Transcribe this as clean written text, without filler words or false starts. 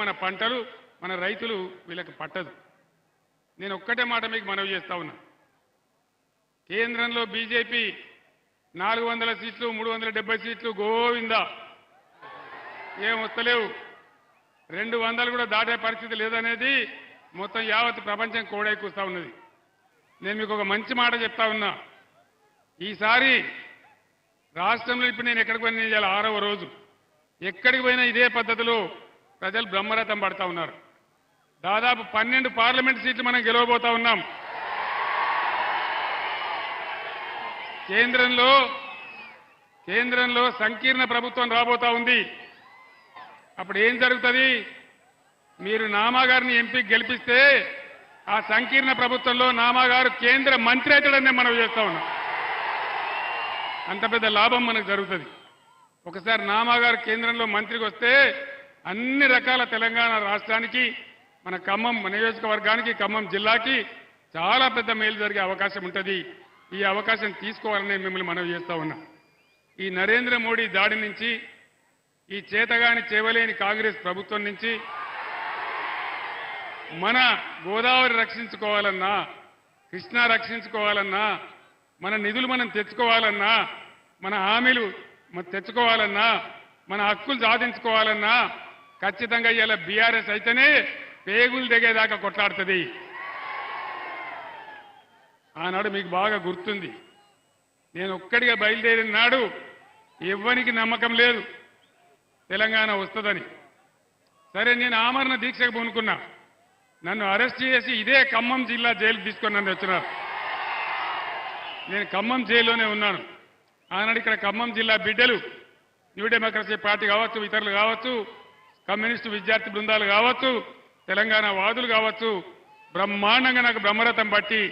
మన పంటలు మన రైతులు వీళ్ళకి పట్టదు. నేను ఒక్కటే మాట మీకు మనవి చేస్తా ఉన్నా. కేంద్రంలో బీజేపీ 400 సీట్లు 370 సీట్లు గోవిందా ఏం వస్తలేవు. 200 కూడా దాటే పరిస్థితి లేదనేది మొత్తం యావత్ ప్రపంచం కోడైకూస్తా ఉన్నది. నేను మీకు ఒక మంచి మాట చెప్తా ఉన్నా. ఈసారి రాష్ట్రంలో ఇప్పుడు నేను ఎక్కడికి పోయినా ఇవాళ 6వ రోజు ఎక్కడికి పోయినా ఇదే పద్ధతిలో ప్రజలు బ్రహ్మరథం పడతా ఉన్నారు. దాదాపు 12 పార్లమెంట్ సీట్లు మనం గెలవబోతా ఉన్నాం. కేంద్రంలో సంకీర్ణ ప్రభుత్వం రాబోతా ఉంది. అప్పుడు ఏం జరుగుతుంది? మీరు నామాగారిని ఎంపీకి గెలిపిస్తే ఆ సంకీర్ణ ప్రభుత్వంలో నామాగారు కేంద్ర మంత్రి అవుతాడని మనం చేస్తా ఉన్నాం. అంత పెద్ద లాభం మనకు జరుగుతుంది. ఒకసారి నామాగారు కేంద్రంలో మంత్రికి వస్తే అన్ని రకాల తెలంగాణ రాష్ట్రానికి, మన ఖమ్మం నియోజకవర్గానికి, ఖమ్మం జిల్లాకి చాలా పెద్ద మేలు జరిగే అవకాశం ఉంటుంది. ఈ అవకాశం తీసుకోవాలని మిమ్మల్ని మనవి చేస్తా ఉన్నా. ఈ నరేంద్ర మోడీ దాడి నుంచి, ఈ చేతగాని చేవలేని కాంగ్రెస్ ప్రభుత్వం నుంచి మన గోదావరి రక్షించుకోవాలన్నా, కృష్ణా రక్షించుకోవాలన్నా, మన నిధులు మనం తెచ్చుకోవాలన్నా, మన హామీలు తెచ్చుకోవాలన్నా, మన హక్కులు సాధించుకోవాలన్నా ఖచ్చితంగా ఇలా బీఆర్ఎస్ అయితేనే పేగులు దిగేదాకా కొట్లాడుతుంది. ఆనాడు మీకు బాగా గుర్తుంది. నేను ఒక్కడిగా బయలుదేరిన నాడు ఎవ్వనికి నమ్మకం లేదు తెలంగాణ వస్తుందని. సరే, నేను ఆమరణ దీక్షకు పూనుకున్నా. నన్ను అరెస్ట్ చేసి ఇదే ఖమ్మం జిల్లా జైలు తీసుకొని నన్ను వచ్చినారు. నేను ఖమ్మం జైల్లోనే ఉన్నాను. ఆనాడు ఇక్కడ ఖమ్మం జిల్లా బిడ్డలు, న్యూ డెమోక్రసీ పార్టీ కావచ్చు, ఇతరులు కావచ్చు, కమ్యూనిస్టు విద్యార్థి బృందాలు కావచ్చు, తెలంగాణ వాదులు కావచ్చు, బ్రహ్మాండంగా నాకు బ్రహ్మరథం పట్టి